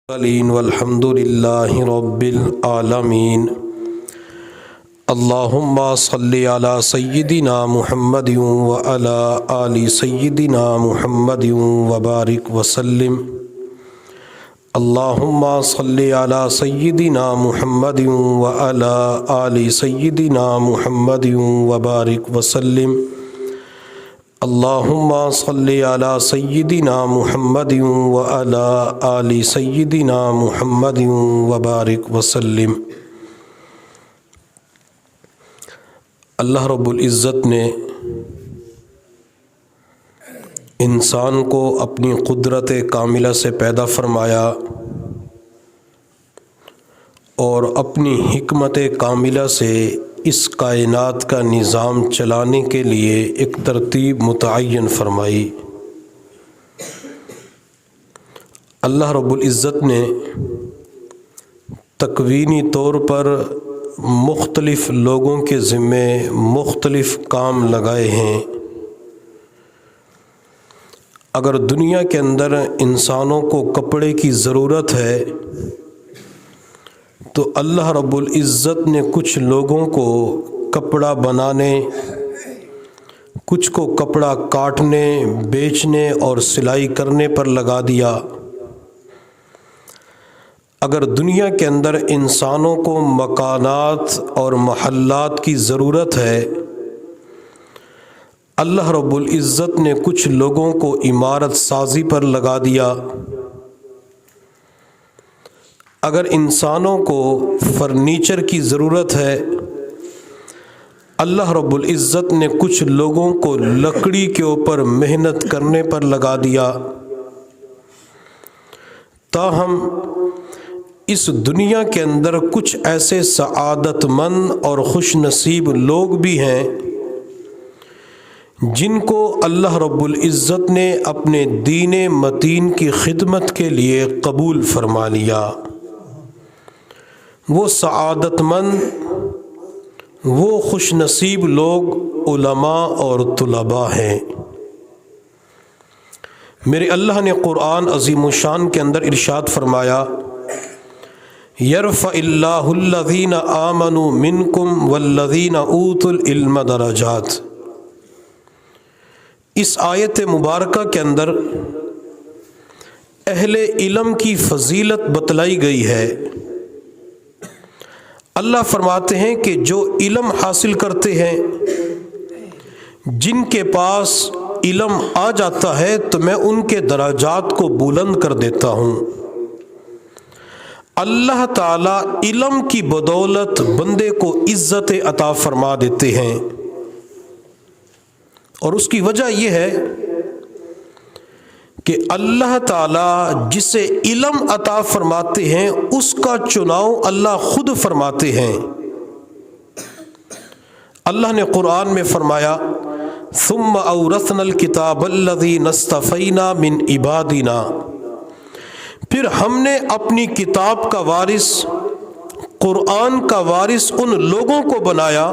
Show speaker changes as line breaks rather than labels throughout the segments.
والحمد للہ رب العالمین اللہم صلی علی سیدنا محمد وعلی آل سیدنا محمد وبارک وسلم اللہم صلی علی سیدنا محمد وعلی آل سیدنا محمد وبارک وسلم اللہم صلی علی سیدنا محمد وعلی آل سیدنا محمد وبارک وسلم۔ اللہ رب العزت نے انسان کو اپنی قدرت کاملہ سے پیدا فرمایا اور اپنی حکمت کاملہ سے اس کائنات کا نظام چلانے کے لیے ایک ترتیب متعین فرمائی۔ اللہ رب العزت نے تکوینی طور پر مختلف لوگوں کے ذمے مختلف کام لگائے ہیں۔ اگر دنیا کے اندر انسانوں کو کپڑے کی ضرورت ہے تو اللہ رب العزت نے کچھ لوگوں کو کپڑا بنانے، کچھ کو کپڑا کاٹنے، بیچنے اور سلائی کرنے پر لگا دیا۔ اگر دنیا کے اندر انسانوں کو مکانات اور محلات کی ضرورت ہے، اللہ رب العزت نے کچھ لوگوں کو عمارت سازی پر لگا دیا۔ اگر انسانوں کو فرنیچر کی ضرورت ہے، اللہ رب العزت نے کچھ لوگوں کو لکڑی کے اوپر محنت کرنے پر لگا دیا۔ تاہم اس دنیا کے اندر کچھ ایسے سعادت مند اور خوش نصیب لوگ بھی ہیں جن کو اللہ رب العزت نے اپنے دین متین کی خدمت کے لیے قبول فرما لیا۔ وہ سعادت مند، وہ خوش نصیب لوگ علماء اور طلباء ہیں۔ میرے اللہ نے قرآن عظیم الشان کے اندر ارشاد فرمایا، یرفع اللہ الذین آمنوا منکم والذین اوتوا العلم درجات۔ اس آیت مبارکہ کے اندر اہل علم کی فضیلت بتلائی گئی ہے۔ اللہ فرماتے ہیں کہ جو علم حاصل کرتے ہیں، جن کے پاس علم آ جاتا ہے تو میں ان کے درجات کو بلند کر دیتا ہوں۔ اللہ تعالیٰ علم کی بدولت بندے کو عزت عطا فرما دیتے ہیں، اور اس کی وجہ یہ ہے کہ اللہ تعالیٰ جسے علم عطا فرماتے ہیں اس کا چناؤ اللہ خود فرماتے ہیں۔ اللہ نے قرآن میں فرمایا، ثم اورثنا الکتاب الذی اصطفینا من عبادنا، پھر ہم نے اپنی کتاب کا وارث، قرآن کا وارث ان لوگوں کو بنایا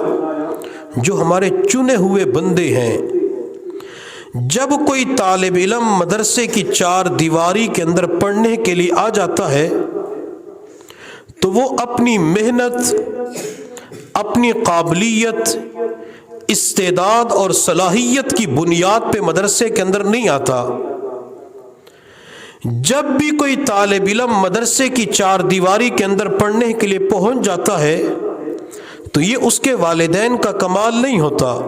جو ہمارے چنے ہوئے بندے ہیں۔ جب کوئی طالب علم مدرسے کی چار دیواری کے اندر پڑھنے کے لیے آ جاتا ہے تو وہ اپنی محنت، اپنی قابلیت، استعداد اور صلاحیت کی بنیاد پہ مدرسے کے اندر نہیں آتا۔ جب بھی کوئی طالب علم مدرسے کی چار دیواری کے اندر پڑھنے کے لیے پہنچ جاتا ہے تو یہ اس کے والدین کا کمال نہیں ہوتا،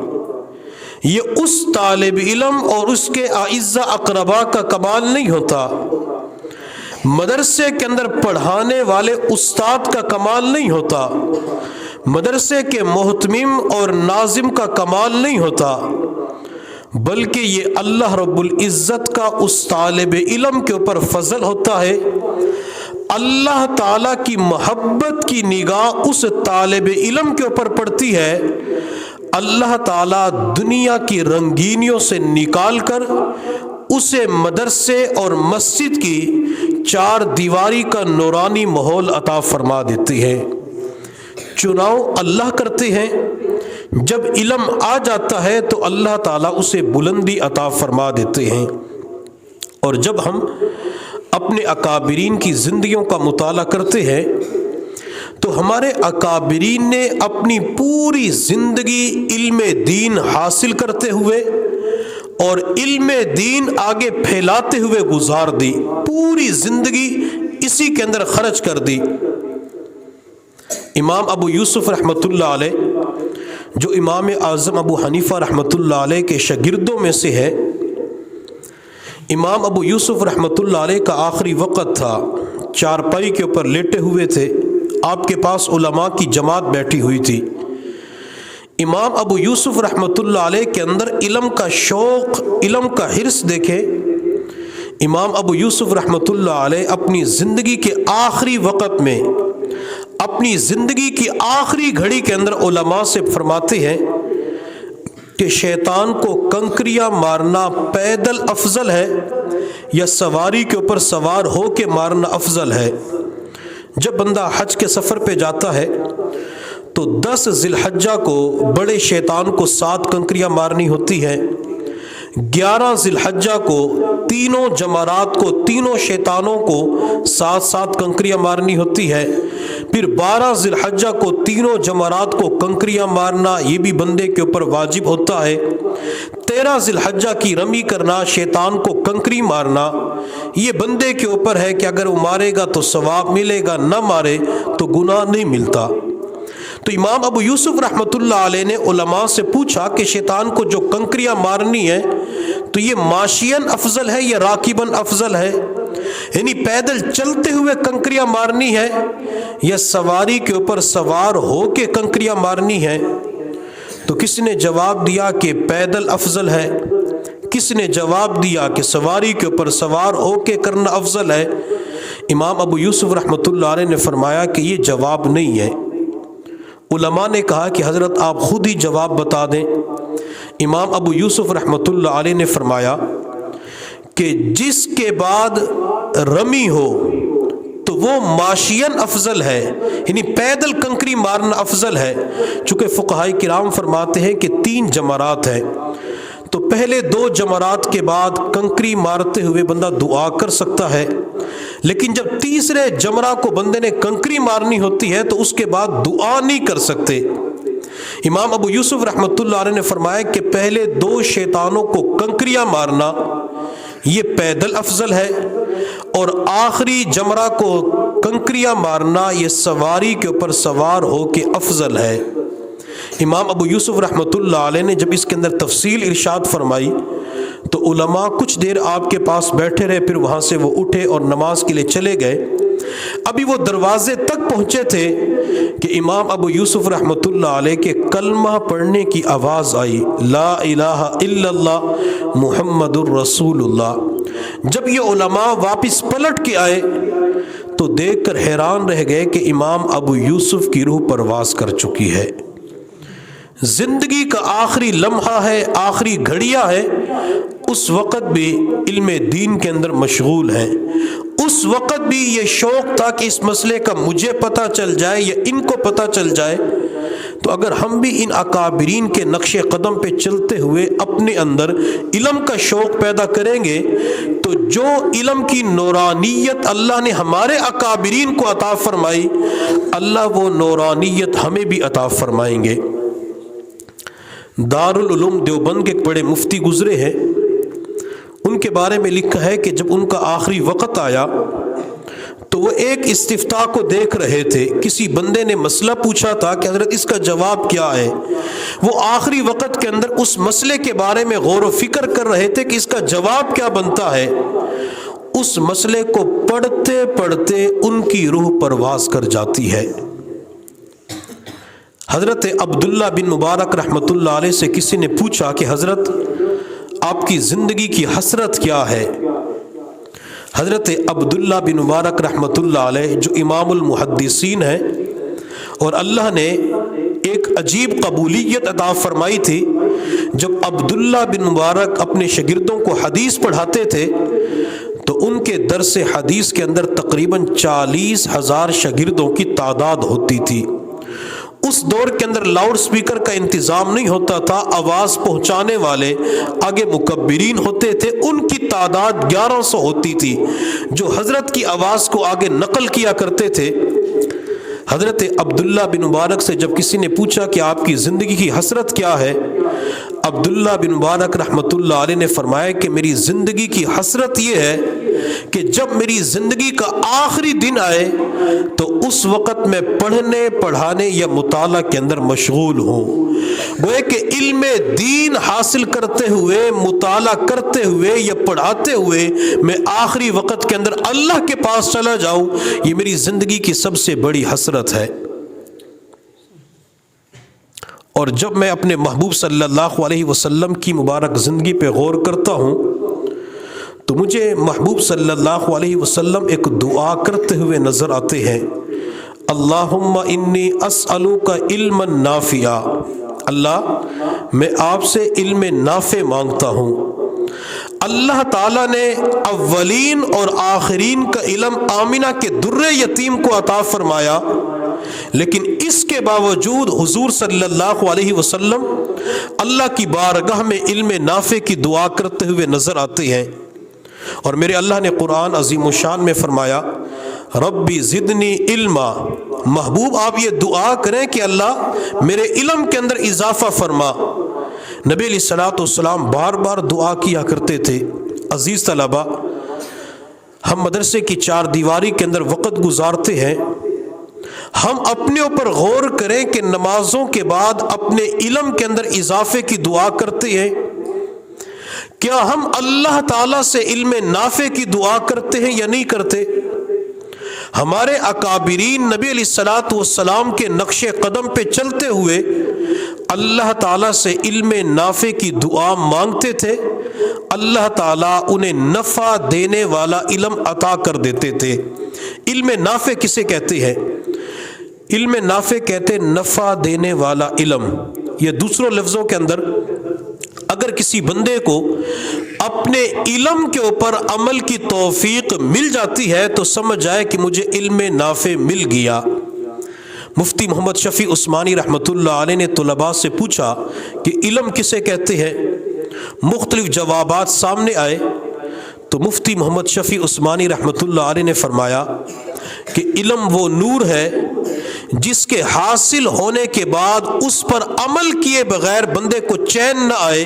یہ اس طالب علم اور اس کے اعزہ اقربا کا کمال نہیں ہوتا، مدرسے کے اندر پڑھانے والے استاد کا کمال نہیں ہوتا، مدرسے کے محتمم اور ناظم کا کمال نہیں ہوتا، بلکہ یہ اللہ رب العزت کا اس طالب علم کے اوپر فضل ہوتا ہے۔ اللہ تعالیٰ کی محبت کی نگاہ اس طالب علم کے اوپر پڑتی ہے، اللہ تعالیٰ دنیا کی رنگینیوں سے نکال کر اسے مدرسے اور مسجد کی چار دیواری کا نورانی ماحول عطا فرما دیتے ہیں۔ چناؤ اللہ کرتے ہیں، جب علم آ جاتا ہے تو اللہ تعالیٰ اسے بلندی عطا فرما دیتے ہیں۔ اور جب ہم اپنے اکابرین کی زندگیوں کا مطالعہ کرتے ہیں تو ہمارے اکابرین نے اپنی پوری زندگی علم دین حاصل کرتے ہوئے اور علم دین آگے پھیلاتے ہوئے گزار دی، پوری زندگی اسی کے اندر خرچ کر دی۔ امام ابو یوسف رحمۃ اللہ علیہ جو امام اعظم ابو حنیفہ رحمۃ اللہ علیہ کے شاگردوں میں سے ہے، امام ابو یوسف رحمۃ اللہ علیہ کا آخری وقت تھا، چارپائی کے اوپر لیٹے ہوئے تھے، آپ کے پاس علماء کی جماعت بیٹھی ہوئی تھی۔ امام ابو یوسف رحمۃ اللہ علیہ کے اندر علم کا شوق، علم کا حرص دیکھے۔ امام ابو یوسف رحمۃ اللہ علیہ اپنی زندگی کے آخری وقت میں، اپنی زندگی کی آخری گھڑی کے اندر علماء سے فرماتے ہیں کہ شیطان کو کنکریاں مارنا پیدل افضل ہے یا سواری کے اوپر سوار ہو کے مارنا افضل ہے۔ جب بندہ حج کے سفر پہ جاتا ہے تو 10 ذی الحجہ کو بڑے شیطان کو 7 کنکریاں مارنی ہوتی ہے، 11 ذی الحجہ کو تینوں جمرات کو، تینوں شیطانوں کو 7 کنکریاں مارنی ہوتی ہے، پھر 12 ذی الحجہ کو تینوں جمرات کو کنکریاں مارنا یہ بھی بندے کے اوپر واجب ہوتا ہے، 13 ذی الحجہ کی رمی کرنا، شیطان کو کنکری مارنا یہ بندے کے اوپر ہے کہ اگر وہ مارے گا تو ثواب ملے گا، نہ مارے تو گناہ نہیں ملتا۔ تو امام ابو یوسف رحمۃ اللہ علیہ نے علماء سے پوچھا کہ شیطان کو جو کنکریاں مارنی ہے تو یہ ماشین افضل ہے یا راکبن افضل ہے، یعنی پیدل چلتے ہوئے کنکریاں مارنی ہے یا سواری کے اوپر سوار ہو کے کنکریاں مارنی ہے؟ تو کس نے جواب دیا کہ پیدل افضل ہے، کس نے جواب دیا کہ سواری کے اوپر سوار ہو کے کرنا افضل ہے۔ امام ابو یوسف رحمۃ اللہ علیہ نے فرمایا کہ یہ جواب نہیں ہے۔ علماء نے کہا کہ حضرت آپ خود ہی جواب بتا دیں۔ امام ابو یوسف رحمۃ اللہ علیہ نے فرمایا کہ جس کے بعد رمی ہو تو وہ ماشین افضل ہے، یعنی پیدل کنکری مارنا افضل ہے۔ چونکہ فقہاء کرام فرماتے ہیں کہ 3 جمرات ہیں، تو پہلے 2 جمرات کے بعد کنکری مارتے ہوئے بندہ دعا کر سکتا ہے، لیکن جب تیسرے جمرہ کو بندے نے کنکری مارنی ہوتی ہے تو اس کے بعد دعا نہیں کر سکتے۔ امام ابو یوسف رحمۃ اللہ علیہ نے فرمایا کہ پہلے 2 شیطانوں کو کنکریاں مارنا یہ پیدل افضل ہے، اور آخری جمرہ کو کنکریاں مارنا یہ سواری کے اوپر سوار ہو کے افضل ہے۔ امام ابو یوسف رحمۃ اللہ علیہ نے جب اس کے اندر تفصیل ارشاد فرمائی تو علماء کچھ دیر آپ کے پاس بیٹھے رہے، پھر وہاں سے وہ اٹھے اور نماز کے لیے چلے گئے۔ ابھی وہ دروازے تک پہنچے تھے کہ امام ابو یوسف رحمۃ اللہ علیہ کے کلمہ پڑھنے کی آواز آئی، لا الہ الا اللہ محمد الرسول اللہ۔ جب یہ علماء واپس پلٹ کے آئے تو دیکھ کر حیران رہ گئے کہ امام ابو یوسف کی روح پرواز کر چکی ہے، زندگی کا آخری لمحہ ہے، آخری گھڑیاں ہے، اس وقت بھی علم دین کے اندر مشغول ہیں، اس وقت بھی یہ شوق تھا کہ اس مسئلے کا مجھے پتہ چل جائے یا ان کو پتہ چل جائے۔ تو اگر ہم بھی ان اکابرین کے نقش قدم پہ چلتے ہوئے اپنے اندر علم کا شوق پیدا کریں گے تو جو علم کی نورانیت اللہ نے ہمارے اکابرین کو عطا فرمائی، اللہ وہ نورانیت ہمیں بھی عطا فرمائیں گے۔ دارالعلوم دیوبند کے ایک بڑے مفتی گزرے ہیں، ان کے بارے میں لکھا ہے کہ جب ان کا آخری وقت آیا تو وہ ایک استفتاء کو دیکھ رہے تھے، کسی بندے نے مسئلہ پوچھا تھا کہ حضرت اس کا جواب کیا ہے، وہ آخری وقت کے اندر اس مسئلے کے بارے میں غور و فکر کر رہے تھے کہ اس کا جواب کیا بنتا ہے۔ اس مسئلے کو پڑھتے پڑھتے ان کی روح پرواز کر جاتی ہے۔ حضرت عبداللہ بن مبارک رحمۃ اللہ علیہ سے کسی نے پوچھا کہ حضرت آپ کی زندگی کی حسرت کیا ہے؟ حضرت عبداللہ بن مبارک رحمۃ اللہ علیہ جو امام المحدثین ہیں اور اللہ نے ایک عجیب قبولیت عطا فرمائی تھی، جب عبداللہ بن مبارک اپنے شاگردوں کو حدیث پڑھاتے تھے تو ان کے درس حدیث کے اندر تقریباً 40,000 شاگردوں کی تعداد ہوتی تھی۔ اس دور کے اندر لاؤڈ سپیکر کا انتظام نہیں ہوتا تھا، آواز پہنچانے والے آگے مکبرین ہوتے تھے، ان کی تعداد 1100 ہوتی تھی جو حضرت کی آواز کو آگے نقل کیا کرتے تھے۔ حضرت عبداللہ بن مبارک سے جب کسی نے پوچھا کہ آپ کی زندگی کی حسرت کیا ہے، عبداللہ بن مبارک رحمۃ اللہ علیہ نے فرمایا کہ میری زندگی کی حسرت یہ ہے کہ جب میری زندگی کا آخری دن آئے تو اس وقت میں پڑھنے پڑھانے یا مطالعہ کے اندر مشغول ہوں، گویا کہ علم دین حاصل کرتے ہوئے، مطالعہ کرتے ہوئے یا پڑھاتے ہوئے میں آخری وقت کے اندر اللہ کے پاس چلا جاؤں، یہ میری زندگی کی سب سے بڑی حسرت ہے۔ اور جب میں اپنے محبوب صلی اللہ علیہ وسلم کی مبارک زندگی پہ غور کرتا ہوں تو مجھے محبوب صلی اللہ علیہ وسلم ایک دعا کرتے ہوئے نظر آتے ہیں، اللہم انی اسألوک علما نافعا، اللہ میں آپ سے علم نافع مانگتا ہوں۔ اللہ تعالیٰ نے اولین اور آخرین کا علم آمنہ کے در یتیم کو عطا فرمایا، لیکن اس کے باوجود حضور صلی اللہ علیہ وسلم اللہ کی بارگاہ میں علم نافع کی دعا کرتے ہوئے نظر آتے ہیں۔ اور میرے اللہ نے قرآن عظیم الشان میں فرمایا، ربی زدنی علما، محبوب آپ یہ دعا کریں کہ اللہ میرے علم کے اندر اضافہ فرما۔ نبی علیہ الصلوۃ والسلام بار بار دعا کیا کرتے تھے۔ عزیز طلبہ، ہم مدرسے کی چار دیواری کے اندر وقت گزارتے ہیں، ہم اپنے اوپر غور کریں کہ نمازوں کے بعد اپنے علم کے اندر اضافے کی دعا کرتے ہیں، کیا ہم اللہ تعالیٰ سے علم نافع کی دعا کرتے ہیں یا نہیں کرتے؟ ہمارے اکابرین نبی علیہ الصلوۃ والسلام کے نقش قدم پہ چلتے ہوئے اللہ تعالیٰ سے علم نافع کی دعا مانگتے تھے، اللہ تعالیٰ انہیں نفع دینے والا علم عطا کر دیتے تھے۔ علم نافع کسے کہتے ہیں؟ علم نافع کہتے نفع دینے والا علم۔ یہ دوسروں لفظوں کے اندر اگر کسی بندے کو اپنے علم کے اوپر عمل کی توفیق مل جاتی ہے تو سمجھ جائے کہ مجھے علم نافع مل گیا۔ مفتی محمد شفیع عثمانی رحمۃ اللہ علیہ نے طلباء سے پوچھا کہ علم کسے کہتے ہیں؟ مختلف جوابات سامنے آئے تو مفتی محمد شفیع عثمانی رحمۃ اللہ علیہ نے فرمایا کہ علم وہ نور ہے جس کے حاصل ہونے کے بعد اس پر عمل کیے بغیر بندے کو چین نہ آئے،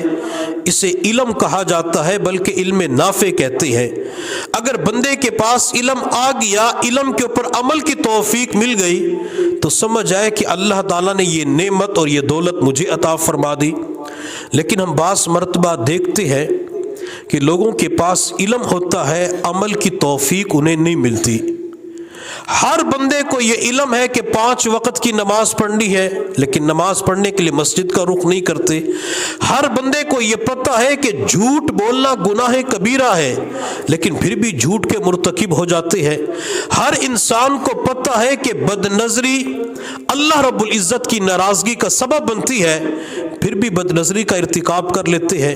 اسے علم کہا جاتا ہے، بلکہ علم نافع کہتے ہیں۔ اگر بندے کے پاس علم آ گیا، علم کے اوپر عمل کی توفیق مل گئی تو سمجھ جائے کہ اللہ تعالیٰ نے یہ نعمت اور یہ دولت مجھے عطا فرما دی۔ لیکن ہم بعض مرتبہ دیکھتے ہیں کہ لوگوں کے پاس علم ہوتا ہے، عمل کی توفیق انہیں نہیں ملتی۔ ہر بندے کو یہ علم ہے کہ 5 وقت کی نماز پڑھنی ہے، لیکن نماز پڑھنے کے لیے مسجد کا رخ نہیں کرتے۔ ہر بندے کو یہ پتہ ہے کہ جھوٹ بولنا گناہ کبیرہ ہے، لیکن پھر بھی جھوٹ کے مرتکب ہو جاتے ہیں۔ ہر انسان کو پتہ ہے کہ بد نظری اللہ رب العزت کی ناراضگی کا سبب بنتی ہے، پھر بھی بد نظری کا ارتکاب کر لیتے ہیں۔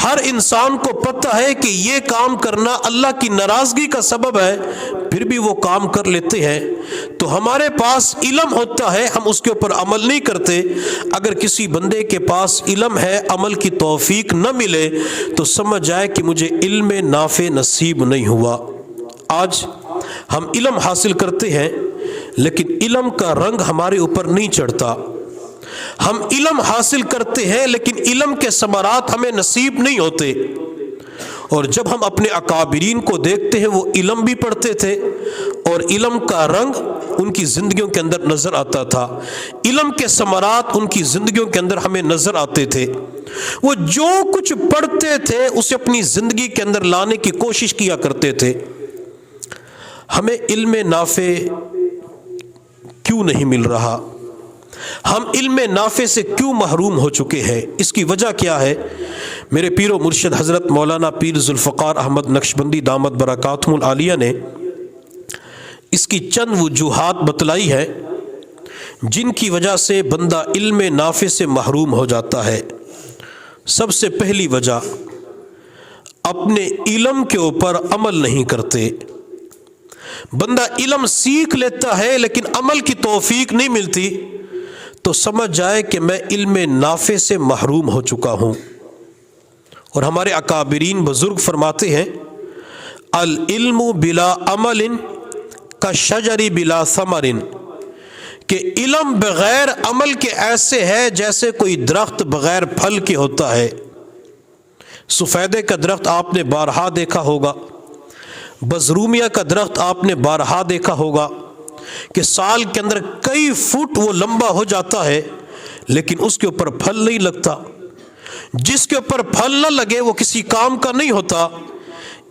ہر انسان کو پتہ ہے کہ یہ کام کرنا اللہ کی ناراضگی کا سبب ہے، پھر بھی وہ کام کر لیتے ہیں۔ تو ہمارے پاس علم ہوتا ہے، ہم اس کے اوپر عمل نہیں کرتے۔ اگر کسی بندے کے پاس علم ہے، عمل کی توفیق نہ ملے تو سمجھ جائے کہ مجھے علم نافع نصیب نہیں ہوا۔ آج ہم علم حاصل کرتے ہیں لیکن علم کا رنگ ہمارے اوپر نہیں چڑھتا۔ ہم علم حاصل کرتے ہیں لیکن علم کے ثمرات ہمیں نصیب نہیں ہوتے۔ اور جب ہم اپنے اکابرین کو دیکھتے ہیں، وہ علم بھی پڑھتے تھے اور علم کا رنگ ان کی زندگیوں کے اندر نظر آتا تھا، علم کے ثمرات ان کی زندگیوں کے اندر ہمیں نظر آتے تھے۔ وہ جو کچھ پڑھتے تھے اسے اپنی زندگی کے اندر لانے کی کوشش کیا کرتے تھے۔ ہمیں علم نافع کیوں نہیں مل رہا؟ ہم علم نافع سے کیوں محروم ہو چکے ہیں؟ اس کی وجہ کیا ہے؟ میرے پیر و مرشد حضرت مولانا پیر ذوالفقار احمد نقشبندی دامت برکاتہم العالیہ نے اس کی چند وجوہات بتلائی ہے جن کی وجہ سے بندہ علم نافع سے محروم ہو جاتا ہے۔ سب سے پہلی وجہ، اپنے علم کے اوپر عمل نہیں کرتے۔ بندہ علم سیکھ لیتا ہے لیکن عمل کی توفیق نہیں ملتی تو سمجھ جائے کہ میں علم نافع سے محروم ہو چکا ہوں۔ اور ہمارے اکابرین بزرگ فرماتے ہیں العلم بلا عمل کالشجر بلا ثمر، کہ علم بغیر عمل کے ایسے ہے جیسے کوئی درخت بغیر پھل کے ہوتا ہے۔ سفیدے کا درخت آپ نے بارہا دیکھا ہوگا، بزرومیہ کا درخت آپ نے بارہا دیکھا ہوگا کہ سال کے اندر کئی فٹ وہ لمبا ہو جاتا ہے لیکن اس کے اوپر پھل نہیں لگتا۔ جس کے اوپر پھل نہ لگے وہ کسی کام کا نہیں ہوتا۔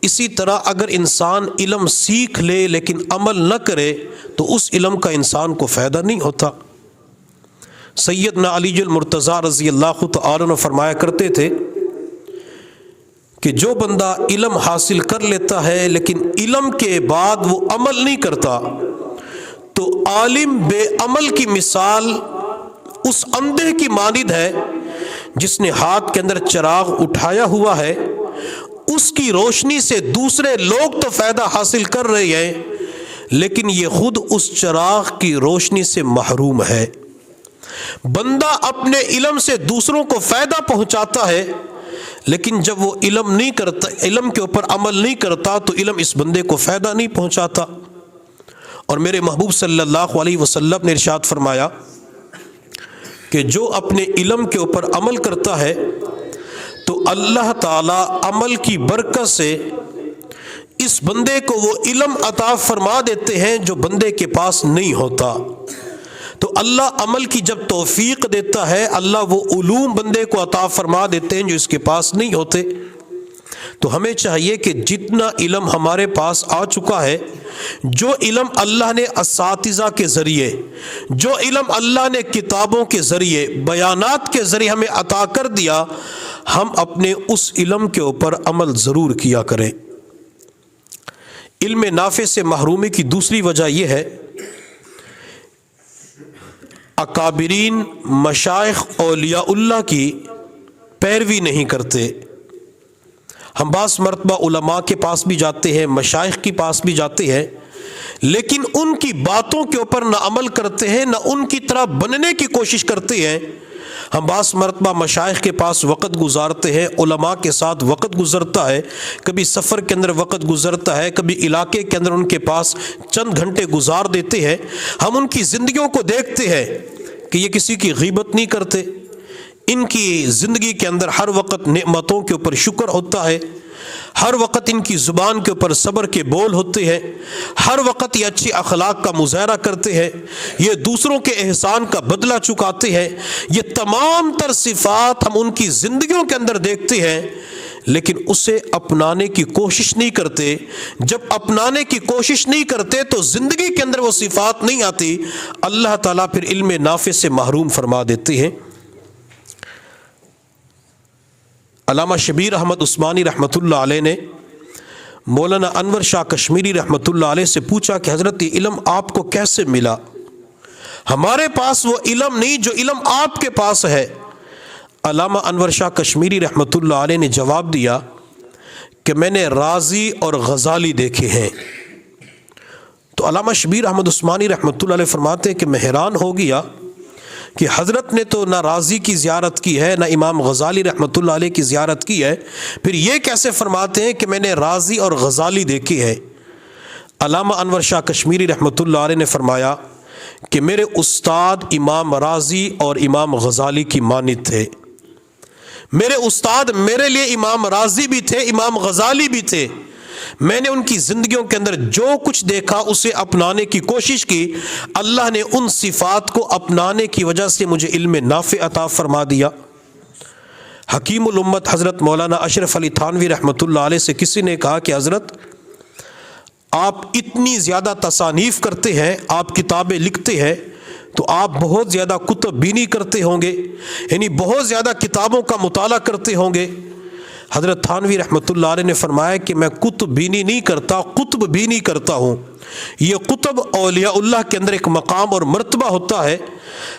اسی طرح اگر انسان علم سیکھ لے لیکن عمل نہ کرے تو اس علم کا انسان کو فائدہ نہیں ہوتا۔ سیدنا علی المرتضیٰ رضی اللہ تعالی عنہ فرمایا کرتے تھے کہ جو بندہ علم حاصل کر لیتا ہے لیکن علم کے بعد وہ عمل نہیں کرتا تو عالم بے عمل کی مثال اس اندھے کی مانند ہے جس نے ہاتھ کے اندر چراغ اٹھایا ہوا ہے، اس کی روشنی سے دوسرے لوگ تو فائدہ حاصل کر رہے ہیں لیکن یہ خود اس چراغ کی روشنی سے محروم ہے۔ بندہ اپنے علم سے دوسروں کو فائدہ پہنچاتا ہے لیکن جب وہ علم نہیں کرتا، علم کے اوپر عمل نہیں کرتا تو علم اس بندے کو فائدہ نہیں پہنچاتا۔ اور میرے محبوب صلی اللہ علیہ وسلم نے ارشاد فرمایا کہ جو اپنے علم کے اوپر عمل کرتا ہے تو اللہ تعالی عمل کی برکت سے اس بندے کو وہ علم عطا فرما دیتے ہیں جو بندے کے پاس نہیں ہوتا۔ تو اللہ عمل کی جب توفیق دیتا ہے اللہ وہ علوم بندے کو عطا فرما دیتے ہیں جو اس کے پاس نہیں ہوتے۔ تو ہمیں چاہیے کہ جتنا علم ہمارے پاس آ چکا ہے، جو علم اللہ نے اساتذہ کے ذریعے، جو علم اللہ نے کتابوں کے ذریعے، بیانات کے ذریعے ہمیں عطا کر دیا، ہم اپنے اس علم کے اوپر عمل ضرور کیا کریں۔ علم نافع سے محرومی کی دوسری وجہ یہ ہے اکابرین مشائخ اولیاء اللہ کی پیروی نہیں کرتے۔ ہم بعض مرتبہ علماء کے پاس بھی جاتے ہیں، مشائخ کے پاس بھی جاتے ہیں، لیکن ان کی باتوں کے اوپر نہ عمل کرتے ہیں نہ ان کی طرح بننے کی کوشش کرتے ہیں۔ ہم بعض مرتبہ مشائخ کے پاس وقت گزارتے ہیں، علماء کے ساتھ وقت گزرتا ہے، کبھی سفر کے اندر وقت گزرتا ہے، کبھی علاقے کے اندر ان کے پاس چند گھنٹے گزار دیتے ہیں۔ ہم ان کی زندگیوں کو دیکھتے ہیں کہ یہ کسی کی غیبت نہیں کرتے، ان کی زندگی کے اندر ہر وقت نعمتوں کے اوپر شکر ہوتا ہے، ہر وقت ان کی زبان کے اوپر صبر کے بول ہوتے ہیں، ہر وقت یہ اچھے اخلاق کا مظاہرہ کرتے ہیں، یہ دوسروں کے احسان کا بدلہ چکاتے ہیں۔ یہ تمام تر صفات ہم ان کی زندگیوں کے اندر دیکھتے ہیں لیکن اسے اپنانے کی کوشش نہیں کرتے۔ جب اپنانے کی کوشش نہیں کرتے تو زندگی کے اندر وہ صفات نہیں آتی، اللہ تعالیٰ پھر علم نافع سے محروم فرما دیتے ہیں۔ علامہ شبیر احمد عثمانی رحمۃ اللہ علیہ نے مولانا انور شاہ کشمیری رحمۃ اللہ علیہ سے پوچھا کہ حضرت یہ علم آپ کو کیسے ملا؟ ہمارے پاس وہ علم نہیں جو علم آپ کے پاس ہے۔ علامہ انور شاہ کشمیری رحمۃ اللہ علیہ نے جواب دیا کہ میں نے رازی اور غزالی دیکھے ہیں۔ تو علامہ شبیر احمد عثمانی رحمۃ اللہ علیہ فرماتے ہیں کہ میں حیران ہو گیا کہ حضرت نے تو نہ رازی کی زیارت کی ہے نہ امام غزالی رحمۃ اللہ علیہ کی زیارت کی ہے، پھر یہ کیسے فرماتے ہیں کہ میں نے رازی اور غزالی دیکھے ہیں؟ علامہ انور شاہ کشمیری رحمۃ اللہ علیہ نے فرمایا کہ میرے استاد امام رازی اور امام غزالی کی مانند تھے۔ میرے استاد میرے لیے امام رازی بھی تھے، امام غزالی بھی تھے۔ میں نے ان کی زندگیوں کے اندر جو کچھ دیکھا اسے اپنانے کی کوشش کی، اللہ نے ان صفات کو اپنانے کی وجہ سے مجھے علم نافع عطا فرما دیا۔ حکیم الامت حضرت مولانا اشرف علی تھانوی رحمۃ اللہ علیہ سے کسی نے کہا کہ حضرت آپ اتنی زیادہ تصانیف کرتے ہیں، آپ کتابیں لکھتے ہیں تو آپ بہت زیادہ کتب بینی کرتے ہوں گے، یعنی بہت زیادہ کتابوں کا مطالعہ کرتے ہوں گے۔ حضرت تھانوی رحمۃ اللہ علیہ نے فرمایا کہ میں کتب بینی نہیں کرتا، قطب بینی کرتا ہوں۔ یہ قطب اولیاء اللہ کے اندر ایک مقام اور مرتبہ ہوتا ہے۔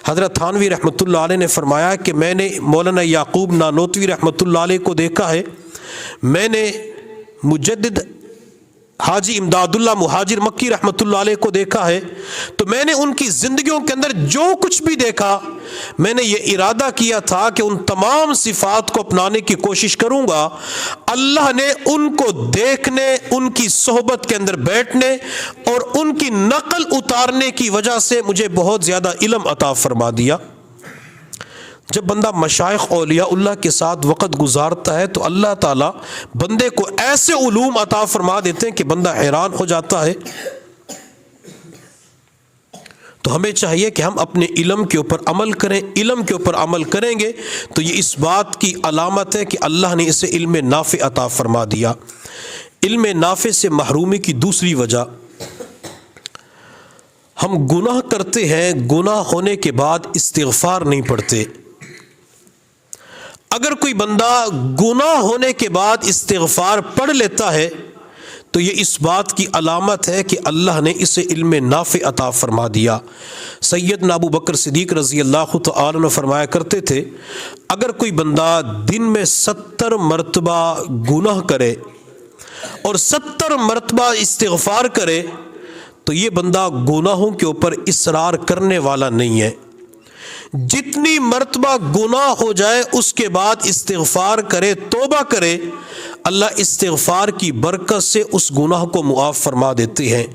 حضرت تھانوی رحمۃ اللہ علیہ نے فرمایا کہ میں نے مولانا یعقوب نانوتوی رحمۃ اللہ علیہ کو دیکھا ہے، میں نے مجدد حاجی امداداللہ مہاجر مکی رحمۃ اللہ علیہ کو دیکھا ہے تو میں نے ان کی زندگیوں کے اندر جو کچھ بھی دیکھا میں نے یہ ارادہ کیا تھا کہ ان تمام صفات کو اپنانے کی کوشش کروں گا۔ اللہ نے ان کو دیکھنے، ان کی صحبت کے اندر بیٹھنے اور ان کی نقل اتارنے کی وجہ سے مجھے بہت زیادہ علم عطا فرما دیا۔ جب بندہ مشائخ اولیاء اللہ کے ساتھ وقت گزارتا ہے تو اللہ تعالیٰ بندے کو ایسے علوم عطا فرما دیتے ہیں کہ بندہ حیران ہو جاتا ہے۔ تو ہمیں چاہیے کہ ہم اپنے علم کے اوپر عمل کریں۔ علم کے اوپر عمل کریں گے تو یہ اس بات کی علامت ہے کہ اللہ نے اسے علم نافع عطا فرما دیا۔ علم نافع سے محرومی کی دوسری وجہ، ہم گناہ کرتے ہیں، گناہ ہونے کے بعد استغفار نہیں پڑھتے۔ اگر کوئی بندہ گناہ ہونے کے بعد استغفار پڑھ لیتا ہے تو یہ اس بات کی علامت ہے کہ اللہ نے اسے علم نافع عطا فرما دیا۔ سیدنا ابو بکر صدیق رضی اللہ تعالی عنہ فرمایا کرتے تھے، اگر کوئی بندہ دن میں 70 مرتبہ گناہ کرے اور 70 مرتبہ استغفار کرے تو یہ بندہ گناہوں کے اوپر اصرار کرنے والا نہیں ہے۔ جتنی مرتبہ گناہ ہو جائے اس کے بعد استغفار کرے، توبہ کرے، اللہ استغفار کی برکت سے اس گناہ کو معاف فرما دیتے ہیں۔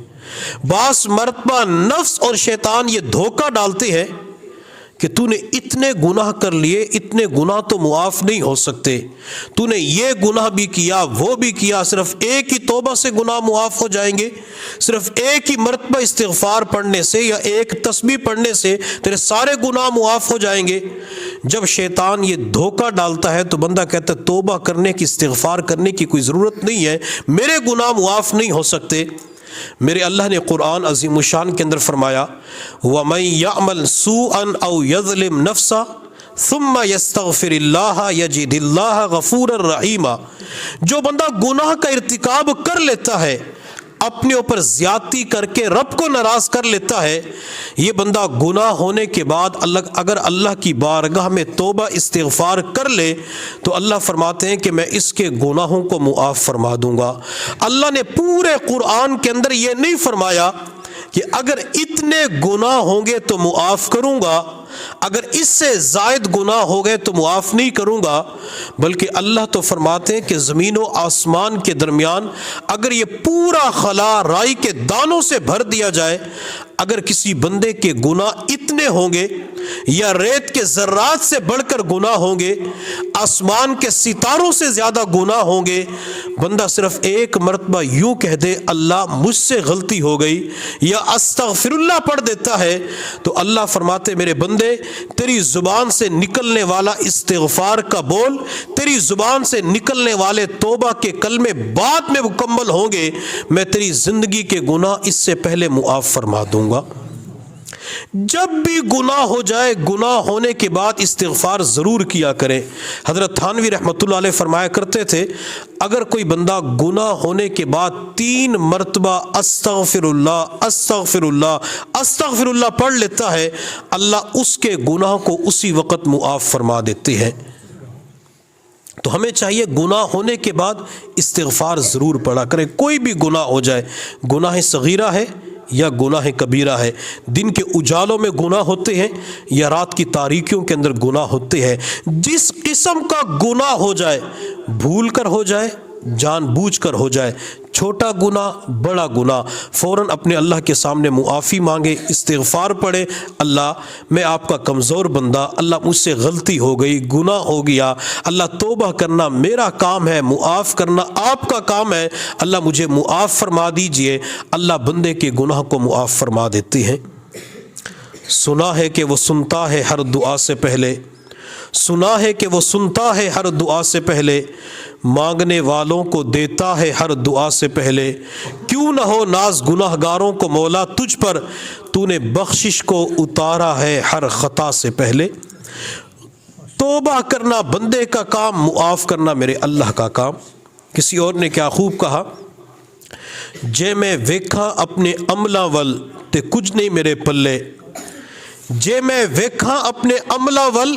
بعض مرتبہ نفس اور شیطان یہ دھوکہ ڈالتے ہیں کہ تو نے اتنے گناہ کر لیے، اتنے گناہ تو معاف نہیں ہو سکتے، تو نے یہ گناہ بھی کیا وہ بھی کیا، صرف ایک ہی توبہ سے گناہ معاف ہو جائیں گے، صرف ایک ہی مرتبہ استغفار پڑھنے سے یا ایک تسبیح پڑھنے سے تیرے سارے گناہ معاف ہو جائیں گے۔ جب شیطان یہ دھوکہ ڈالتا ہے تو بندہ کہتا ہے توبہ کرنے کی، استغفار کرنے کی کوئی ضرورت نہیں ہے، میرے گناہ معاف نہیں ہو سکتے۔ میرے اللہ نے قرآن عظیم الشان کے اندر فرمایا وَمَن يَعْمَلْ سُوءًا أَوْ يَظْلِمْ نَفْسَهُ ثُمَّ يَسْتَغْفِرِ اللَّهَ يَجِدِ اللَّهَ غَفُورًا رَحِيمًا، جو بندہ گناہ کا ارتکاب کر لیتا ہے، اپنے اوپر زیادتی کر کے رب کو ناراض کر لیتا ہے، یہ بندہ گناہ ہونے کے بعد اگر اللہ کی بارگاہ میں توبہ استغفار کر لے تو اللہ فرماتے ہیں کہ میں اس کے گناہوں کو معاف فرما دوں گا۔ اللہ نے پورے قرآن کے اندر یہ نہیں فرمایا کہ اگر اتنے گناہ ہوں گے تو معاف کروں گا، اگر اس سے زائد گناہ ہو گئے تو معاف نہیں کروں گا، بلکہ اللہ تو فرماتے ہیں کہ زمین و آسمان کے درمیان اگر یہ پورا خلا رائی کے دانوں سے بھر دیا جائے، اگر کسی بندے کے گناہ اتنے ہوں گے یا ریت کے ذرات سے بڑھ کر گناہ ہوں گے، آسمان کے ستاروں سے زیادہ گناہ ہوں گے، بندہ صرف ایک مرتبہ یوں کہہ دے اللہ مجھ سے غلطی ہو گئی یا استغفر اللہ پڑھ دیتا ہے تو اللہ فرماتے میرے بندے تیری زبان سے نکلنے والا استغفار کا بول، تیری زبان سے نکلنے والے توبہ کے کلمے بعد میں مکمل ہوں گے، میں تیری زندگی کے گناہ اس سے پہلے معاف فرما دوں گا۔ جب بھی گناہ ہو جائے، گناہ ہونے کے بعد استغفار ضرور کیا کریں۔ حضرت تھانوی رحمۃ اللہ علیہ فرمایا کرتے تھے اگر کوئی بندہ گناہ ہونے کے بعد 3 مرتبہ استغفر اللہ استغفر اللہ استغفر اللہ پڑھ لیتا ہے، اللہ اس کے گناہ کو اسی وقت معاف فرما دیتے ہیں۔ تو ہمیں چاہیے گناہ ہونے کے بعد استغفار ضرور پڑھا کریں، کوئی بھی گناہ ہو جائے، گناہ صغیرہ ہے یا گناہ کبیرہ ہے، دن کے اجالوں میں گناہ ہوتے ہیں یا رات کی تاریکیوں کے اندر گناہ ہوتے ہیں، جس قسم کا گناہ ہو جائے، بھول کر ہو جائے، جان بوجھ کر ہو جائے، چھوٹا گناہ بڑا گناہ، فوراً اپنے اللہ کے سامنے معافی مانگے، استغفار پڑھے، اللہ میں آپ کا کمزور بندہ، اللہ مجھ سے غلطی ہو گئی، گناہ ہو گیا، اللہ توبہ کرنا میرا کام ہے، معاف کرنا آپ کا کام ہے، اللہ مجھے معاف فرما دیجئے، اللہ بندے کے گناہ کو معاف فرما دیتے ہیں۔ سنا ہے کہ وہ سنتا ہے ہر دعا سے پہلے، سنا ہے کہ وہ سنتا ہے ہر دعا سے پہلے، مانگنے والوں کو دیتا ہے ہر دعا سے پہلے، کیوں نہ ہو ناز گناہ گاروں کو مولا تجھ پر، تو نے بخشش کو اتارا ہے ہر خطا سے پہلے۔ توبہ کرنا بندے کا کام، معاف کرنا میرے اللہ کا کام۔ کسی اور نے کیا خوب کہا، جے میں ویکھاں اپنے عملاں ول تے کچھ نہیں میرے پلے، جے میں ویکھاں اپنے عملاں ول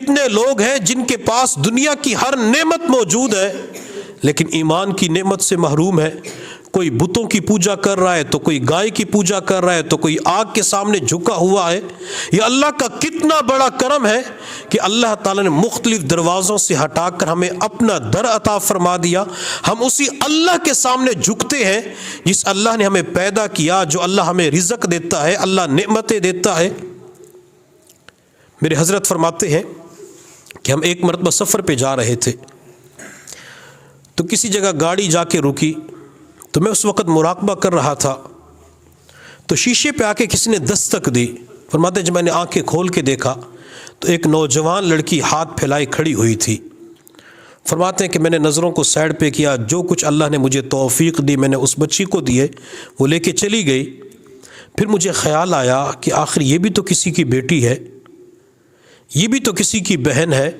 کتنے لوگ ہیں جن کے پاس دنیا کی ہر نعمت موجود ہے لیکن ایمان کی نعمت سے محروم ہے. کوئی بتوں کی پوجا کر رہا ہے تو کوئی گائے کی پوجا کر رہا ہے تو کوئی آگ کے سامنے جھکا ہوا ہے. یہ اللہ کا کتنا بڑا کرم ہے کہ اللہ تعالیٰ نے مختلف دروازوں سے ہٹا کر ہمیں اپنا در عطا فرما دیا. ہم اسی اللہ کے سامنے جھکتے ہیں جس اللہ نے ہمیں پیدا کیا, جو اللہ ہمیں رزق دیتا ہے, اللہ نعمتیں دیتا ہے. میرے حضرت فرماتے ہیں کہ ہم ایک مرتبہ سفر پہ جا رہے تھے تو کسی جگہ گاڑی جا کے رکی تو میں اس وقت مراقبہ کر رہا تھا تو شیشے پہ آ کے کسی نے دستک دی. فرماتے ہیں جب میں نے آنکھیں کھول کے دیکھا تو ایک نوجوان لڑکی ہاتھ پھیلائے کھڑی ہوئی تھی. فرماتے ہیں کہ میں نے نظروں کو سائڈ پہ کیا, جو کچھ اللہ نے مجھے توفیق دی میں نے اس بچی کو دیے, وہ لے کے چلی گئی. پھر مجھے خیال آیا کہ آخر یہ بھی تو کسی کی بیٹی ہے, یہ بھی تو کسی کی بہن ہے,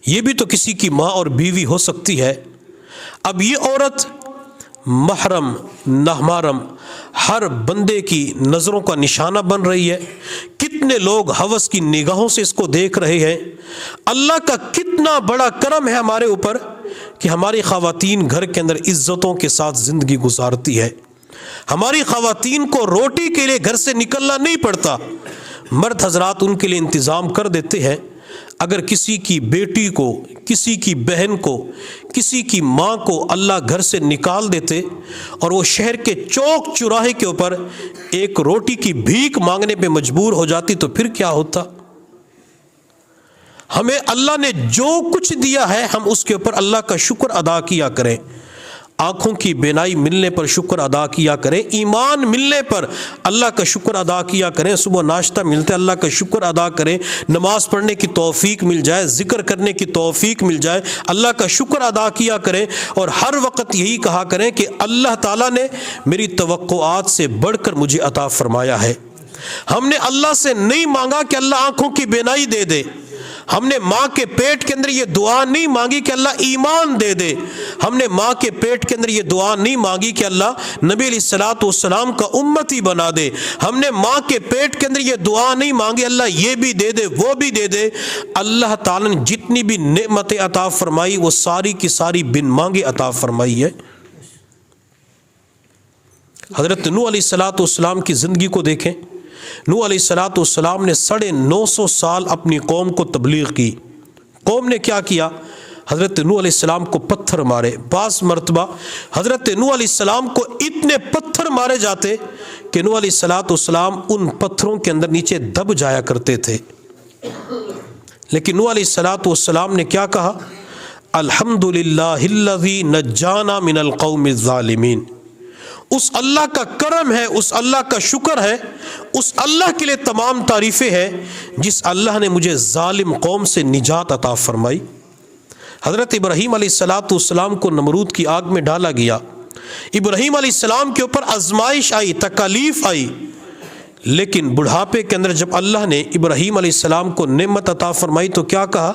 یہ بھی تو کسی کی ماں اور بیوی ہو سکتی ہے. اب یہ عورت محرم نامحرم ہر بندے کی نظروں کا نشانہ بن رہی ہے. کتنے لوگ ہوس کی نگاہوں سے اس کو دیکھ رہے ہیں. اللہ کا کتنا بڑا کرم ہے ہمارے اوپر کہ ہماری خواتین گھر کے اندر عزتوں کے ساتھ زندگی گزارتی ہے. ہماری خواتین کو روٹی کے لیے گھر سے نکلنا نہیں پڑتا, مرد حضرات ان کے لیے انتظام کر دیتے ہیں. اگر کسی کی بیٹی کو, کسی کی بہن کو, کسی کی ماں کو اللہ گھر سے نکال دیتے اور وہ شہر کے چوک چوراہے کے اوپر ایک روٹی کی بھیک مانگنے پہ مجبور ہو جاتی تو پھر کیا ہوتا؟ ہمیں اللہ نے جو کچھ دیا ہے ہم اس کے اوپر اللہ کا شکر ادا کیا کریں. آنکھوں کی بینائی ملنے پر شکر ادا کیا کریں, ایمان ملنے پر اللہ کا شکر ادا کیا کریں, صبح ناشتہ ملتے اللہ کا شکر ادا کریں, نماز پڑھنے کی توفیق مل جائے, ذکر کرنے کی توفیق مل جائے, اللہ کا شکر ادا کیا کریں. اور ہر وقت یہی کہا کریں کہ اللہ تعالیٰ نے میری توقعات سے بڑھ کر مجھے عطا فرمایا ہے. ہم نے اللہ سے نہیں مانگا کہ اللہ آنکھوں کی بینائی دے دے, ہم نے ماں کے پیٹ کے اندر یہ دعا نہیں مانگی کہ اللہ ایمان دے دے, ہم نے ماں کے پیٹ کے اندر یہ دعا نہیں مانگی کہ اللہ نبی علیہ الصلوۃ والسلام کا امتی بنا دے, ہم نے ماں کے پیٹ کے اندر یہ دعا نہیں مانگی اللہ یہ بھی دے دے وہ بھی دے دے. اللہ تعالیٰ نے جتنی بھی نعمتیں عطا فرمائی وہ ساری کی ساری بن مانگے عطا فرمائی ہے. حضرت نوح علیہ الصلوۃ والسلام کی زندگی کو دیکھیں. نوح علیہ الصلوۃ والسلام نے 950 سال اپنی قوم کو تبلیغ کی. قوم نے کیا کیا؟ حضرت نوح علیہ السلام کو پتھر مارے. بعض مرتبہ حضرت نوح علیہ السلام کو اتنے پتھر مارے جاتے کہ نوح علیہ الصلوۃ والسلام ان پتھروں کے اندر نیچے دب جایا کرتے تھے. لیکن نوح علیہ الصلوۃ والسلام نے کیا کہا؟ الحمدللہ الذی نجانا من القوم الظالمین. اس اللہ کا کرم ہے, اس اللہ کا شکر ہے, اس اللہ کے لیے تمام تعریفیں ہیں جس اللہ نے مجھے ظالم قوم سے نجات عطا فرمائی. حضرت ابراہیم علیہ الصلوۃ والسلام کو نمرود کی آگ میں ڈالا گیا. ابراہیم علیہ السلام کے اوپر آزمائش آئی, تکالیف آئی, لیکن بڑھاپے کے اندر جب اللہ نے ابراہیم علیہ السلام کو نعمت عطا فرمائی تو کیا کہا؟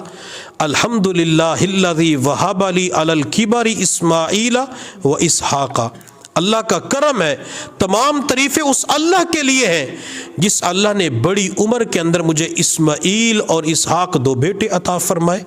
الحمدللہ الذی وہب لی علی الکبر اسماعیل و اسحاق. اللہ کا کرم ہے, تمام تعریفیں اس اللہ کے لیے ہیں جس اللہ نے بڑی عمر کے اندر مجھے اسماعیل اور اسحاق 2 بیٹے عطا فرمائے.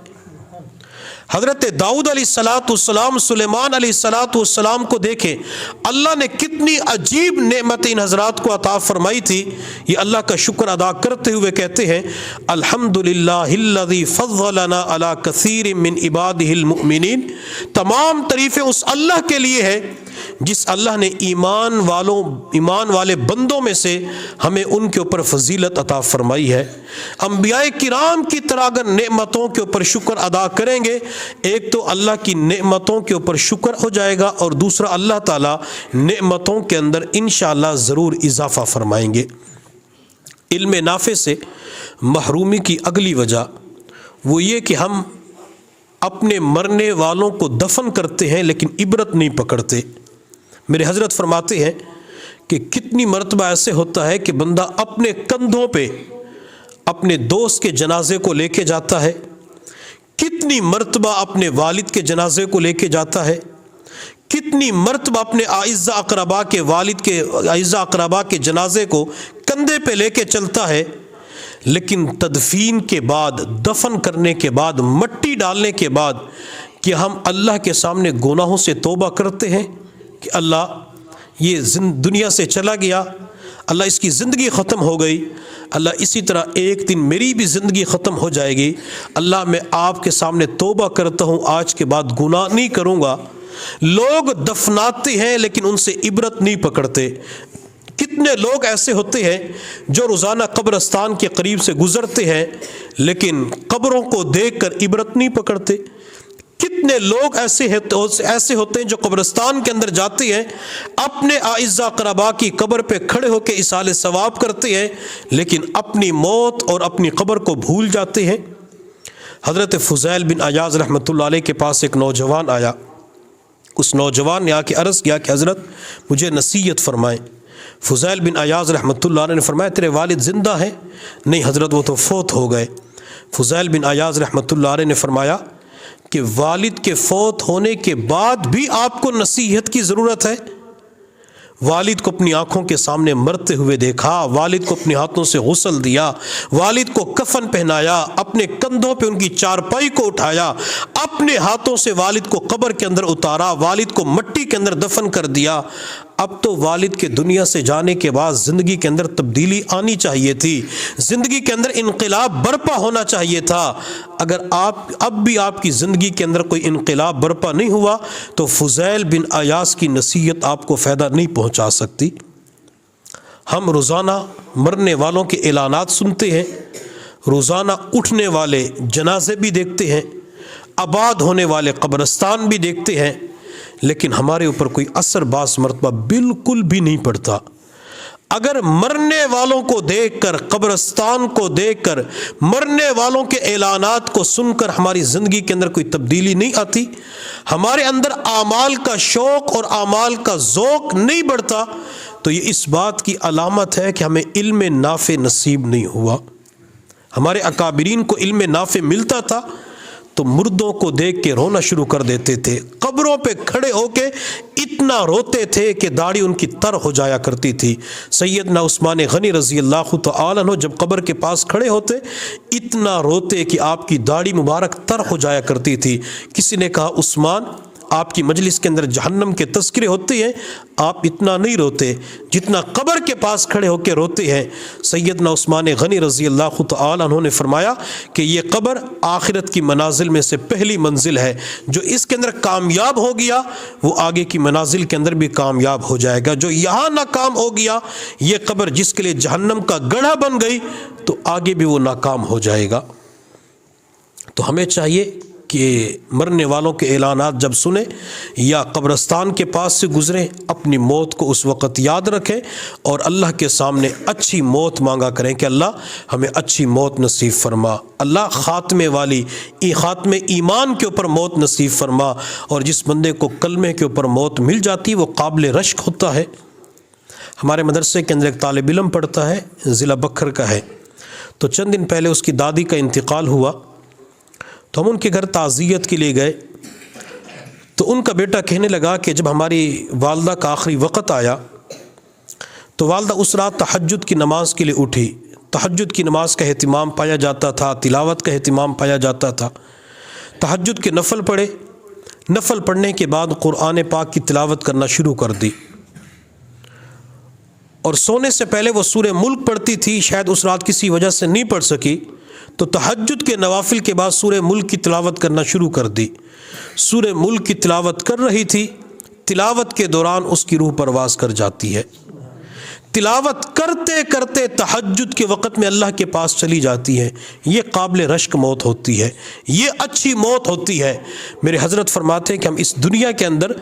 حضرت داؤد علیہ الصلوۃ والسلام, سلیمان علیہ الصلوۃ والسلام کو دیکھیں, اللہ نے کتنی عجیب نعمت ان حضرات کو عطا فرمائی تھی. یہ اللہ کا شکر ادا کرتے ہوئے کہتے ہیں الحمدللہ الذی فضلنا علی کثیر من عبادہ المؤمنین. تمام تعریفیں اس اللہ کے لیے ہے جس اللہ نے ایمان والے بندوں میں سے ہمیں ان کے اوپر فضیلت عطا فرمائی ہے. انبیاء کرام کی طرح اگر نعمتوں کے اوپر شکر ادا کریں گے, ایک تو اللہ کی نعمتوں کے اوپر شکر ہو جائے گا اور دوسرا اللہ تعالیٰ نعمتوں کے اندر انشاءاللہ ضرور اضافہ فرمائیں گے. علم نافع سے محرومی کی اگلی وجہ وہ یہ کہ ہم اپنے مرنے والوں کو دفن کرتے ہیں لیکن عبرت نہیں پکڑتے. میرے حضرت فرماتے ہیں کہ کتنی مرتبہ ایسے ہوتا ہے کہ بندہ اپنے کندھوں پہ اپنے دوست کے جنازے کو لے کے جاتا ہے, کتنی مرتبہ اپنے والد کے جنازے کو لے کے جاتا ہے, کتنی مرتبہ اپنے اعزاء اقربا کے والد کے اعزاء اقربا کے جنازے کو کندھے پہ لے کے چلتا ہے, لیکن تدفین کے بعد، دفن کرنے کے بعد، مٹی ڈالنے کے بعد کہ ہم اللہ کے سامنے گناہوں سے توبہ کرتے ہیں کہ اللہ یہ دنیا سے چلا گیا، اللہ اس کی زندگی ختم ہو گئی، اللہ اسی طرح ایک دن میری بھی زندگی ختم ہو جائے گی، اللہ میں آپ کے سامنے توبہ کرتا ہوں، آج کے بعد گناہ نہیں کروں گا۔ لوگ دفناتے ہیں لیکن ان سے عبرت نہیں پکڑتے۔ کتنے لوگ ایسے ہوتے ہیں جو روزانہ قبرستان کے قریب سے گزرتے ہیں لیکن قبروں کو دیکھ کر عبرت نہیں پکڑتے۔ کتنے لوگ ایسے ہوتے ہیں جو قبرستان کے اندر جاتے ہیں، اپنے اعزاء اقرباء کی قبر پہ کھڑے ہو کے ایصال ثواب کرتے ہیں لیکن اپنی موت اور اپنی قبر کو بھول جاتے ہیں۔ حضرت فضیل بن عیاض رحمۃ اللہ علیہ کے پاس ایک نوجوان آیا۔ اس نوجوان نے آ کے عرض کیا کہ حضرت مجھے نصیحت فرمائیں۔ فضیل بن عیاض رحمۃ اللہ علیہ نے فرمایا تیرے والد زندہ ہیں؟ نہیں حضرت وہ تو فوت ہو گئے۔ فضیل بن عیاض رحمۃ اللہ علیہ نے فرمایا کہ والد کے فوت ہونے کے بعد بھی آپ کو نصیحت کی ضرورت ہے؟ والد کو اپنی آنکھوں کے سامنے مرتے ہوئے دیکھا، والد کو اپنے ہاتھوں سے غسل دیا، والد کو کفن پہنایا، اپنے کندھوں پہ ان کی چارپائی کو اٹھایا، اپنے ہاتھوں سے والد کو قبر کے اندر اتارا، والد کو مٹی کے اندر دفن کر دیا۔ اب تو والد کے دنیا سے جانے کے بعد زندگی کے اندر تبدیلی آنی چاہیے تھی، زندگی کے اندر انقلاب برپا ہونا چاہیے تھا۔ اگر اب بھی آپ کی زندگی کے اندر کوئی انقلاب برپا نہیں ہوا تو فضیل بن عیاض کی نصیحت آپ کو فائدہ نہیں پہنچا سکتی۔ ہم روزانہ مرنے والوں کے اعلانات سنتے ہیں، روزانہ اٹھنے والے جنازے بھی دیکھتے ہیں، آباد ہونے والے قبرستان بھی دیکھتے ہیں، لیکن ہمارے اوپر کوئی اثر بعض مرتبہ بالکل بھی نہیں پڑتا۔ اگر مرنے والوں کو دیکھ کر، قبرستان کو دیکھ کر، مرنے والوں کے اعلانات کو سن کر ہماری زندگی کے اندر کوئی تبدیلی نہیں آتی، ہمارے اندر اعمال کا شوق اور اعمال کا ذوق نہیں بڑھتا، تو یہ اس بات کی علامت ہے کہ ہمیں علم نافع نصیب نہیں ہوا۔ ہمارے اکابرین کو علم نافع ملتا تھا تو مردوں کو دیکھ کے رونا شروع کر دیتے تھے، قبروں پہ کھڑے ہو کے اتنا روتے تھے کہ داڑھی ان کی تر ہو جایا کرتی تھی۔ سیدنا عثمان غنی رضی اللہ تعالیٰ عنہ جب قبر کے پاس کھڑے ہوتے اتنا روتے کہ آپ کی داڑھی مبارک تر ہو جایا کرتی تھی۔ کسی نے کہا عثمان آپ کی مجلس کے اندر جہنم کے تذکرے ہوتے ہیں، آپ اتنا نہیں روتے جتنا قبر کے پاس کھڑے ہو کے روتے ہیں۔ سیدنا عثمان غنی رضی اللہ تعالیٰ عنہ نے فرمایا کہ یہ قبر آخرت کی منازل میں سے پہلی منزل ہے، جو اس کے اندر کامیاب ہو گیا وہ آگے کی منازل کے اندر بھی کامیاب ہو جائے گا، جو یہاں ناکام ہو گیا، یہ قبر جس کے لیے جہنم کا گڑھا بن گئی تو آگے بھی وہ ناکام ہو جائے گا۔ تو ہمیں چاہیے کہ مرنے والوں کے اعلانات جب سنیں یا قبرستان کے پاس سے گزریں، اپنی موت کو اس وقت یاد رکھیں اور اللہ کے سامنے اچھی موت مانگا کریں کہ اللہ ہمیں اچھی موت نصیب فرما، اللہ خاتمے ایمان کے اوپر موت نصیب فرما، اور جس بندے کو کلمے کے اوپر موت مل جاتی وہ قابل رشک ہوتا ہے۔ ہمارے مدرسے کے اندر ایک طالب علم پڑھتا ہے، ضلع بکھر کا ہے، تو چند دن پہلے اس کی دادی کا انتقال ہوا، تو ہم ان کے گھر تعزیت کے لیے گئے، تو ان کا بیٹا کہنے لگا کہ جب ہماری والدہ کا آخری وقت آیا تو والدہ اس رات تہجد کی نماز کے لیے اٹھی۔ تہجد کی نماز کا اہتمام پایا جاتا تھا، تلاوت کا اہتمام پایا جاتا تھا۔ تہجد کے نفل پڑھے، نفل پڑھنے کے بعد قرآن پاک کی تلاوت کرنا شروع کر دی، اور سونے سے پہلے وہ سورہ ملک پڑھتی تھی، شاید اس رات کسی وجہ سے نہیں پڑھ سکی، تو تہجد کے نوافل کے بعد سورہ ملک کی تلاوت کرنا شروع کر دی۔ سورہ ملک کی تلاوت کر رہی تھی، تلاوت کے دوران اس کی روح پرواز کر جاتی ہے، تلاوت کرتے کرتے تہجد کے وقت میں اللہ کے پاس چلی جاتی ہے۔ یہ قابل رشک موت ہوتی ہے، یہ اچھی موت ہوتی ہے۔ میرے حضرت فرماتے ہیں کہ ہم اس دنیا کے اندر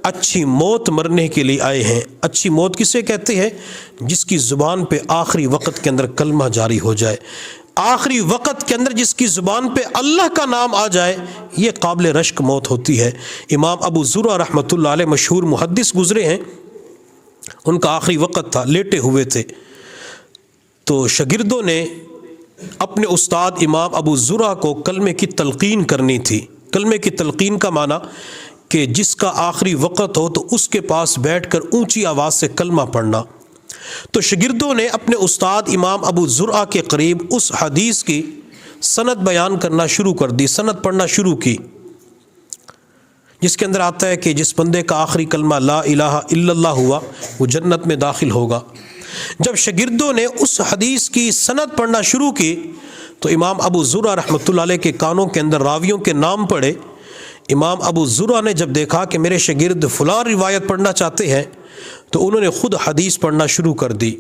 اچھی موت مرنے کے لیے آئے ہیں۔ اچھی موت کسے کہتے ہیں؟ جس کی زبان پہ آخری وقت کے اندر کلمہ جاری ہو جائے، آخری وقت کے اندر جس کی زبان پہ اللہ کا نام آ جائے، یہ قابل رشک موت ہوتی ہے۔ امام ابو زرع رحمۃ اللہ علیہ مشہور محدث گزرے ہیں، ان کا آخری وقت تھا، لیٹے ہوئے تھے، تو شاگردوں نے اپنے استاد امام ابو زرع کو کلمے کی تلقین کرنی تھی۔ کلمے کی تلقین کا معنی کہ جس کا آخری وقت ہو تو اس کے پاس بیٹھ کر اونچی آواز سے کلمہ پڑھنا۔ تو شاگردوں نے اپنے استاد امام ابو زرعہ کے قریب اس حدیث کی سند بیان کرنا شروع کر دی، سند پڑھنا شروع کی، جس کے اندر آتا ہے کہ جس بندے کا آخری کلمہ لا الہ الا اللہ ہوا وہ جنت میں داخل ہوگا۔ جب شاگردوں نے اس حدیث کی سند پڑھنا شروع کی تو امام ابو زرعہ رحمۃ اللہ علیہ کے کانوں کے اندر راویوں کے نام پڑے۔ امام ابو زرعہ نے جب دیکھا کہ میرے شاگرد فلاں روایت پڑھنا چاہتے ہیں تو انہوں نے خود حدیث پڑھنا شروع کر دی،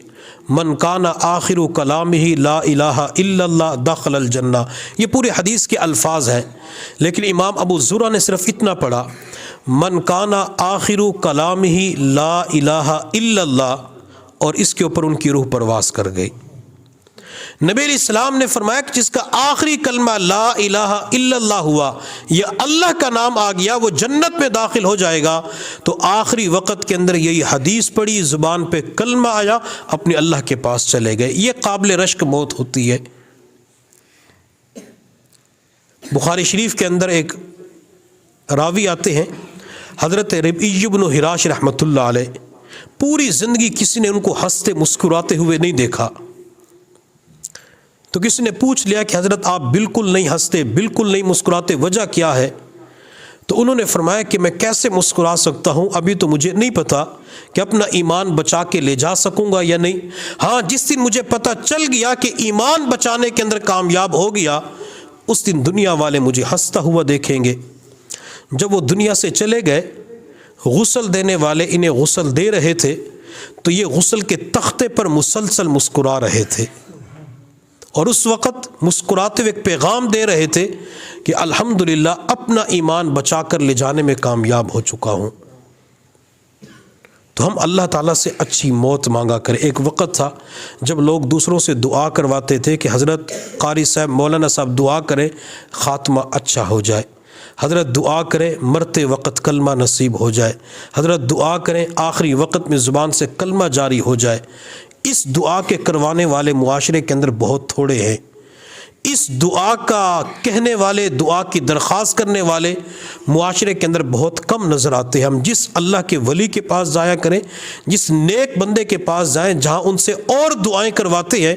من کان آخر کلامہ لا الہ الا اللہ دخل الجنہ۔ یہ پورے حدیث کے الفاظ ہیں، لیکن امام ابو زرعہ نے صرف اتنا پڑھا، من کان آخر کلامہ لا الہ الا اللہ، اور اس کے اوپر ان کی روح پرواز کر گئی۔ نبی علیہ السلام نے فرمایا کہ جس کا آخری کلمہ لا الہ الا اللہ ہوا یا اللہ کا نام آ گیا وہ جنت میں داخل ہو جائے گا۔ تو آخری وقت کے اندر یہی حدیث پڑھی، زبان پہ کلمہ آیا، اپنے اللہ کے پاس چلے گئے۔ یہ قابل رشک موت ہوتی ہے۔ بخاری شریف کے اندر ایک راوی آتے ہیں حضرت ربیع بن حراش رحمۃ اللہ علیہ، پوری زندگی کسی نے ان کو ہنستے مسکراتے ہوئے نہیں دیکھا۔ تو کسی نے پوچھ لیا کہ حضرت آپ بالکل نہیں ہنستے، بالکل نہیں مسکراتے، وجہ کیا ہے؟ تو انہوں نے فرمایا کہ میں کیسے مسکرا سکتا ہوں، ابھی تو مجھے نہیں پتا کہ اپنا ایمان بچا کے لے جا سکوں گا یا نہیں۔ ہاں، جس دن مجھے پتا چل گیا کہ ایمان بچانے کے اندر کامیاب ہو گیا، اس دن دنیا والے مجھے ہنستا ہوا دیکھیں گے۔ جب وہ دنیا سے چلے گئے، غسل دینے والے انہیں غسل دے رہے تھے تو یہ غسل کے تختے پر مسلسل مسکرا رہے تھے، اور اس وقت مسکراتے ہوئے ایک پیغام دے رہے تھے کہ الحمدللہ اپنا ایمان بچا کر لے جانے میں کامیاب ہو چکا ہوں۔ تو ہم اللہ تعالیٰ سے اچھی موت مانگا کریں۔ ایک وقت تھا جب لوگ دوسروں سے دعا کرواتے تھے کہ حضرت قاری صاحب، مولانا صاحب دعا کریں خاتمہ اچھا ہو جائے، حضرت دعا کریں مرتے وقت کلمہ نصیب ہو جائے، حضرت دعا کریں آخری وقت میں زبان سے کلمہ جاری ہو جائے۔ اس دعا کے کروانے والے معاشرے کے اندر بہت تھوڑے ہیں۔ اس دعا کا کہنے والے، دعا کی درخواست کرنے والے معاشرے کے اندر بہت کم نظر آتے ہیں۔ ہم جس اللہ کے ولی کے پاس جایا کریں، جس نیک بندے کے پاس جائیں جہاں ان سے اور دعائیں کرواتے ہیں،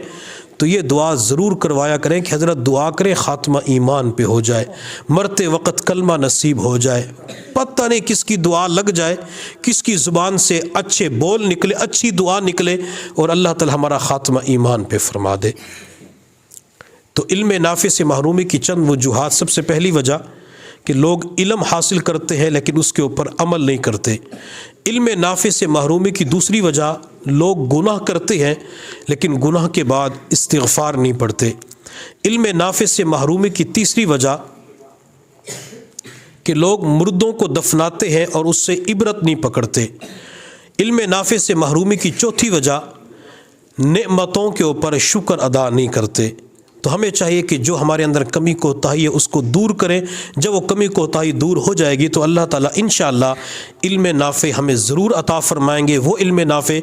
تو یہ دعا ضرور کروایا کریں کہ حضرت دعا کریں خاتمہ ایمان پہ ہو جائے، مرتے وقت کلمہ نصیب ہو جائے۔ پتہ نہیں کس کی دعا لگ جائے، کس کی زبان سے اچھے بول نکلے، اچھی دعا نکلے، اور اللہ تعالی ہمارا خاتمہ ایمان پہ فرما دے۔ تو علم نافع سے محرومی کی چند وجوہات۔ سب سے پہلی وجہ کہ لوگ علم حاصل کرتے ہیں لیکن اس کے اوپر عمل نہیں کرتے۔ علم نافع سے محرومی کی دوسری وجہ، لوگ گناہ کرتے ہیں لیکن گناہ کے بعد استغفار نہیں پڑھتے۔ علم نافع سے محرومی کی تیسری وجہ کہ لوگ مردوں کو دفناتے ہیں اور اس سے عبرت نہیں پکڑتے۔ علم نافع سے محرومی کی چوتھی وجہ، نعمتوں کے اوپر شکر ادا نہیں کرتے۔ تو ہمیں چاہیے کہ جو ہمارے اندر کمی کوتاہی ہے اس کو دور کریں۔ جب وہ کمی کوتاہی دور ہو جائے گی تو اللہ تعالیٰ انشاءاللہ علم نافع ہمیں ضرور عطا فرمائیں گے، وہ علم نافع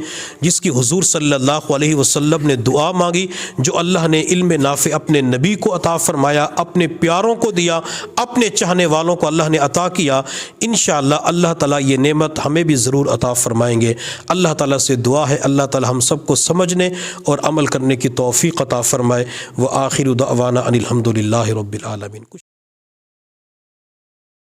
جس کی حضور صلی اللہ علیہ وسلم نے دعا مانگی، جو اللہ نے علم نافع اپنے نبی کو عطا فرمایا، اپنے پیاروں کو دیا، اپنے چاہنے والوں کو اللہ نے عطا کیا۔ انشاءاللہ اللہ تعالیٰ یہ نعمت ہمیں بھی ضرور عطا فرمائیں گے۔ اللہ تعالیٰ سے دعا ہے اللہ تعالیٰ ہم سب کو سمجھنے اور عمل کرنے کی توفیق عطا فرمائے۔ وآخر دعوانا ان الحمد للہ رب العالمین۔